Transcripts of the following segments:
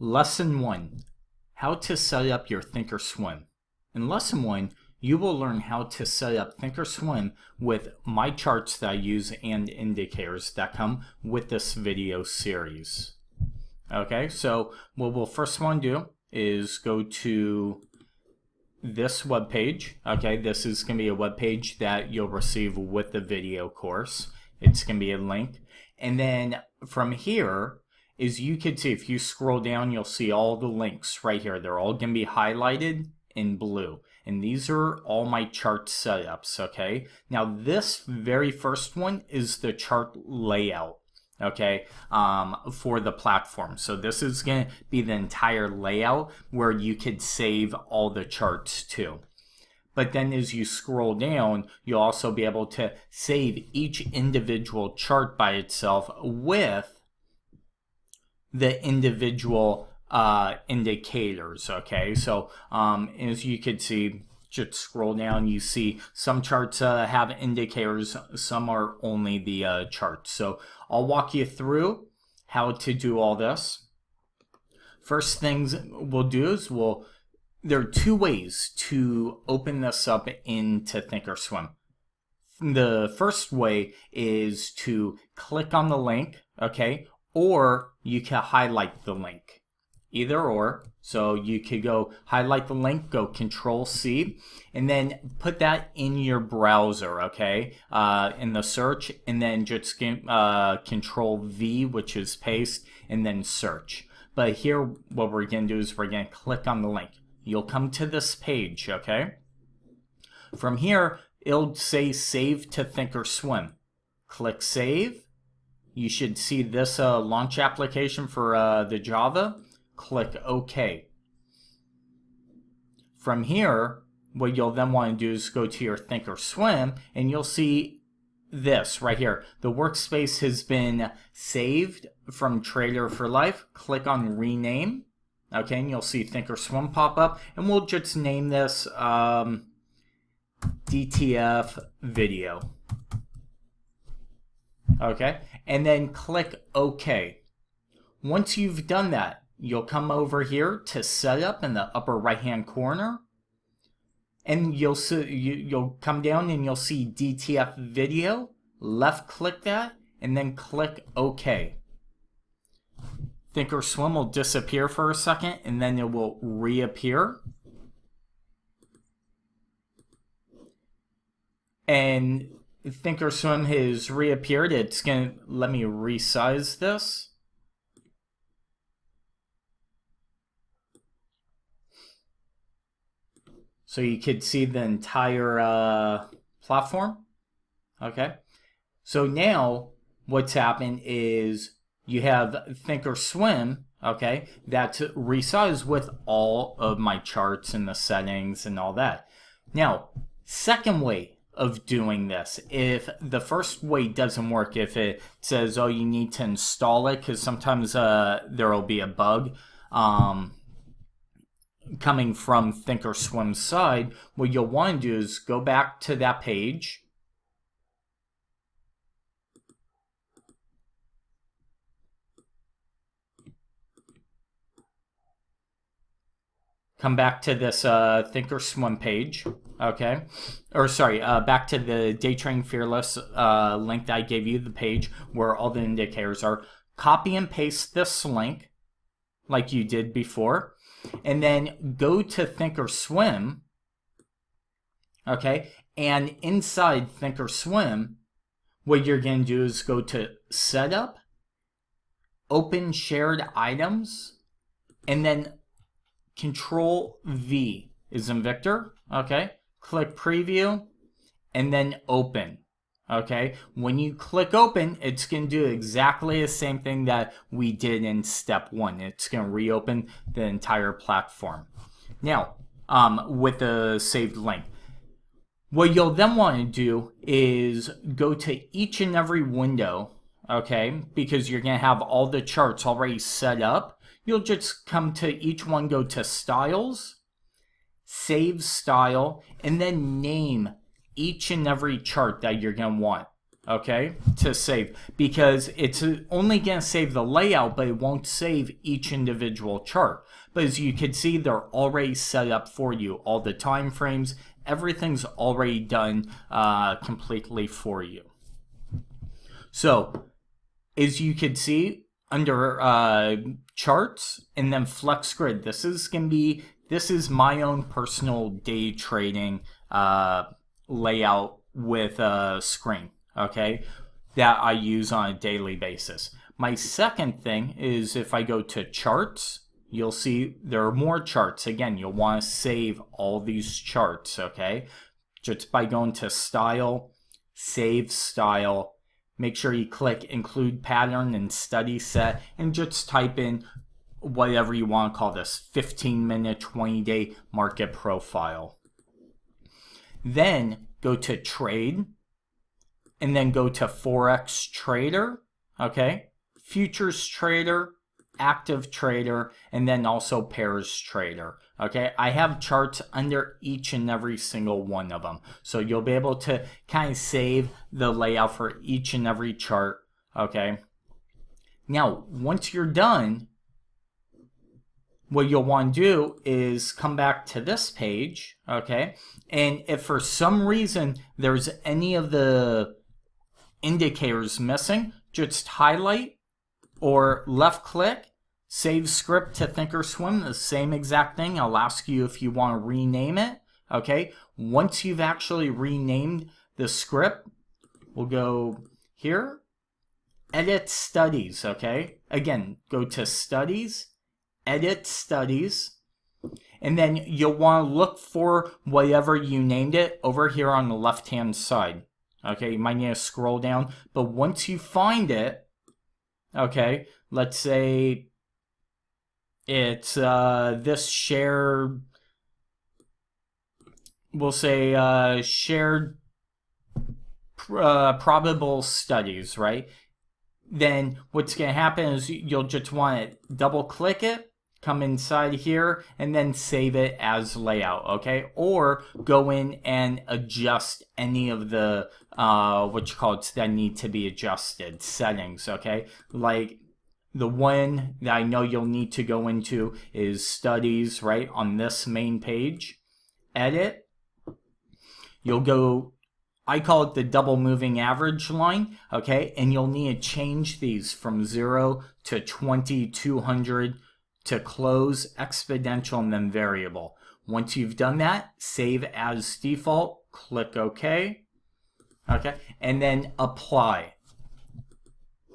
Lesson 1. How to set up your ThinkorSwim. In Lesson 1, you will learn how to set up ThinkorSwim with my charts that I use and indicators that come with this video series. Okay, so what we'll first want to do is go to this web page. Okay, this is going to be a web page that you'll receive with the video course. It's going to be a link. And then from here, as you can see, if you scroll down, you'll see all the links right here. They're all going to be highlighted in blue. And these are all my chart setups, okay? Now, this very first one is the chart layout, okay, for the platform. So this is going to be the entire layout where you could save all the charts to. But then as you scroll down, you'll also be able to save each individual chart by itself with the individual indicators, okay? So as you can see, just scroll down, you see some charts have indicators, some are only the charts. So I'll walk you through how to do all this. First things we'll do is there are two ways to open this up into ThinkorSwim. The first way is to click on the link, okay? Or you can highlight the link, either or. So you could go highlight the link, go Control-C, and then put that in your browser, okay, in the search, and then just Control-V, which is paste, and then search. But here, what we're going to do is we're going to click on the link. You'll come to this page, okay? From here, it'll say Save to ThinkorSwim. Click Save. You should see this launch application for the Java. Click OK. From here, what you'll then want to do is go to your ThinkorSwim, and you'll see this right here. The workspace has been saved from Trader for Life. Click on Rename. Okay, and you'll see ThinkorSwim pop up, and we'll just name this DTF Video. Okay, and then click OK. Once you've done that, you'll come over here to Setup in the upper right hand corner, and you'll come down and you'll see DTF Video. Left click that, and then click OK. ThinkorSwim will disappear for a second, and then it will reappear. And ThinkorSwim has reappeared. It's going to let me resize this. So you could see the entire platform. Okay. So now what's happened is you have ThinkorSwim, okay, that's resized with all of my charts and the settings and all that. Now, second way of doing this, if the first way doesn't work, if it says, oh, you need to install it, because sometimes there will be a bug coming from ThinkorSwim's side, what you'll want to do is go back to that page. Come back to this ThinkorSwim page, okay? Or sorry, back to the Day Trading Fearless link that I gave you, the page where all the indicators are. Copy and paste this link like you did before, and then go to ThinkorSwim, okay? And inside ThinkorSwim, what you're going to do is go to Setup, Open Shared Items, and then Control-V is in Victor, okay? Click Preview, and then Open, okay? When you click Open, it's going to do exactly the same thing that we did in Step 1. It's going to reopen the entire platform. Now, with the saved link. What you'll then want to do is go to each and every window, okay? Because you're going to have all the charts already set up. You'll just come to each one, go to Styles, Save Style, and then name each and every chart that you're going to want. okay, to save, because it's only going to save the layout, but it won't save each individual chart. But as you can see, they're already set up for you. All the time frames, everything's already done completely for you. So as you can see under charts and then flex grid, this is my own personal day trading layout with a screen, okay, that I use on a daily basis. My second thing is if I go to charts, you'll see there are more charts. Again, you'll want to save all these charts, okay, just by going to style, save style. Make sure you click include pattern and study set and just type in whatever you want to call this, 15-minute, 20-day market profile. Then go to trade and then go to Forex trader, okay, futures trader, active trader, and then also pairs trader. Okay, I have charts under each and every single one of them, so you'll be able to kind of save the layout for each and every chart. Okay, now once you're done, what you'll want to do is come back to this page, okay, and if for some reason there's any of the indicators missing, just highlight or left click, save script to ThinkorSwim, the same exact thing. I'll ask you if you want to rename it, okay. Once you've actually renamed the script, we'll go here, edit studies, okay. Again, go to studies, edit studies, and then you'll want to look for whatever you named it over here on the left hand side. Okay, you might need to scroll down, but once you find it, okay, let's say it's this share, we'll say shared probable studies, right? Then what's going to happen is you'll just want to double click it, come inside here, and then save it as layout, okay? Or go in and adjust any of the what you call it that need to be adjusted settings, okay? Like the one that I know you'll need to go into is studies, right, on this main page. Edit. You'll go, I call it the double moving average line, okay? And you'll need to change these from 0 to 20, 200, to close, exponential, and then variable. Once you've done that, save as default, click OK, okay, and then apply.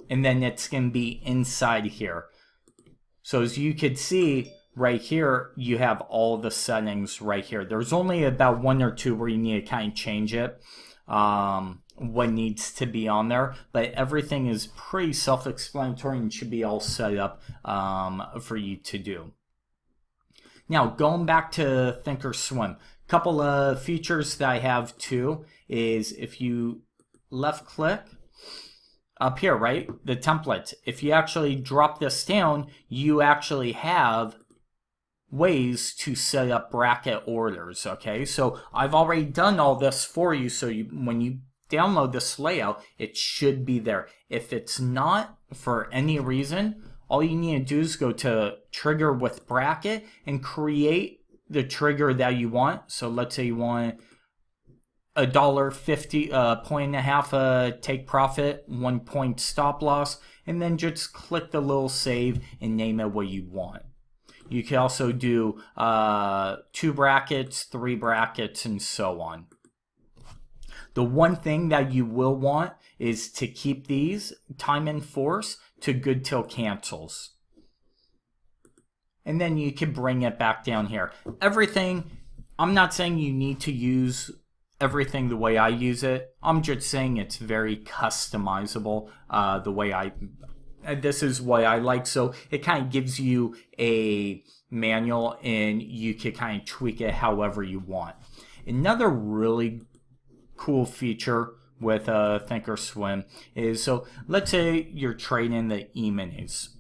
And then it's going to be inside here. So as you could see right here, you have all the settings right here. There's only about one or two where you need to kind of change it, what needs to be on there, but everything is pretty self-explanatory and should be all set up for you to do. Now, going back to ThinkorSwim, a couple of features that I have too is if you left click up here, right, the templates, if you actually drop this down, you actually have ways to set up bracket orders, okay? So I've already done all this for you, so when you download this layout, it should be there. If it's not, for any reason, all you need to do is go to trigger with bracket and create the trigger that you want. So let's say you want $1.50, point and a half take profit, 1 point stop loss, and then just click the little save and name it what you want. You can also do 2 brackets, 3 brackets, and so on. The one thing that you will want is to keep these time and force to good till cancels. And then you can bring it back down here. Everything, I'm not saying you need to use everything the way I use it. I'm just saying it's very customizable the way this is what I like. So it kind of gives you a manual and you can kind of tweak it however you want. Another really cool feature with ThinkorSwim is, so let's say you're trading the Eminis.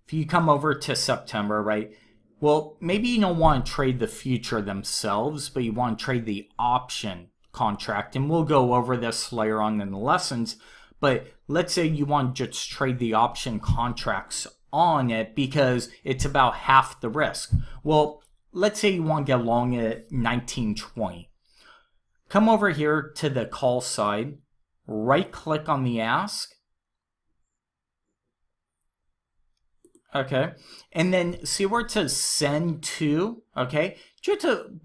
If you come over to September, right, well, maybe you don't want to trade the future themselves, but you want to trade the option contract, and we'll go over this later on in the lessons, but let's say you want to just trade the option contracts on it because it's about half the risk. Well, let's say you want to get long at 1920. Come over here to the call side, right click on the ask. Okay, and then see where it says send to, okay?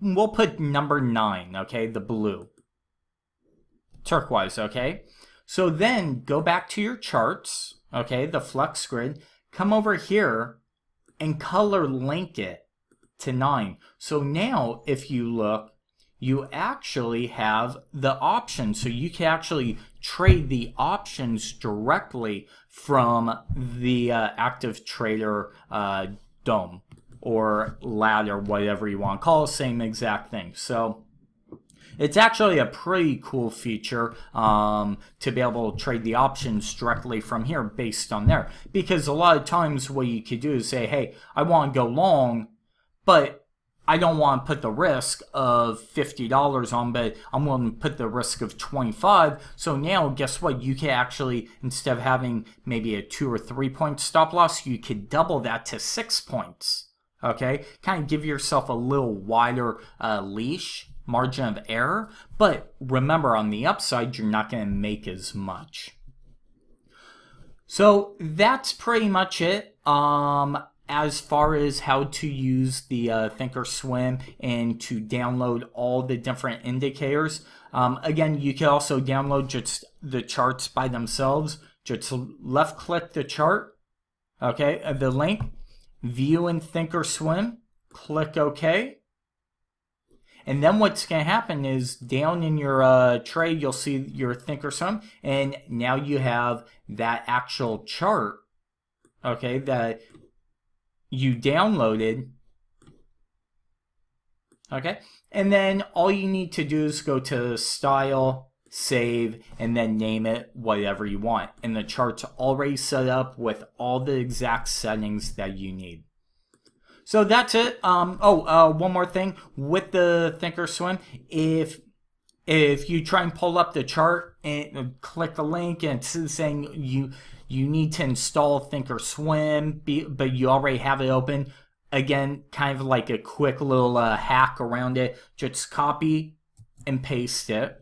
We'll put number 9, okay, the blue. Turquoise, okay? So then go back to your charts, okay, the flex grid, come over here and color link it to 9. So now if you look, you actually have the option. So you can actually trade the options directly from the active trader dome or ladder, whatever you want to call it, same exact thing. So it's actually a pretty cool feature to be able to trade the options directly from here based on there. Because a lot of times what you could do is say, hey, I want to go long, but I don't want to put the risk of $50 on, but I'm willing to put the risk of 25. So now, guess what? You can actually, instead of having maybe a 2 or 3 point stop loss, you could double that to 6 points. Okay, kind of give yourself a little wider leash, margin of error. But remember, on the upside, you're not going to make as much. So that's pretty much it. As far as how to use the ThinkorSwim and to download all the different indicators. Again, you can also download just the charts by themselves. Just left click the chart, okay, the link, view in ThinkorSwim, click OK. And then what's going to happen is down in your trade, you'll see your ThinkorSwim, and now you have that actual chart, okay, that you downloaded, okay, and then all you need to do is go to style, save, and then name it whatever you want, and the chart's already set up with all the exact settings that you need. So that's it. One more thing with the ThinkorSwim, if you try and pull up the chart and click the link and it's saying you need to install ThinkorSwim, but you already have it open, again, kind of like a quick little hack around it, just copy and paste it,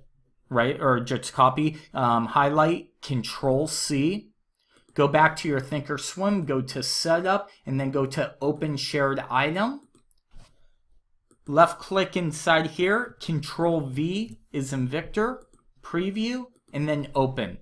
right? Or just copy, highlight, Control-C, go back to your ThinkorSwim, go to Setup, and then go to Open Shared Item. Left click inside here, Control-V is in Victor, Preview, and then Open.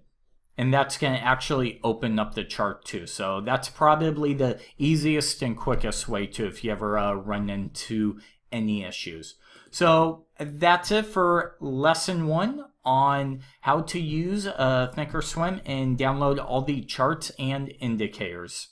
And that's going to actually open up the chart too. So that's probably the easiest and quickest way to if you ever run into any issues. So that's it for lesson 1 on how to use ThinkorSwim and download all the charts and indicators.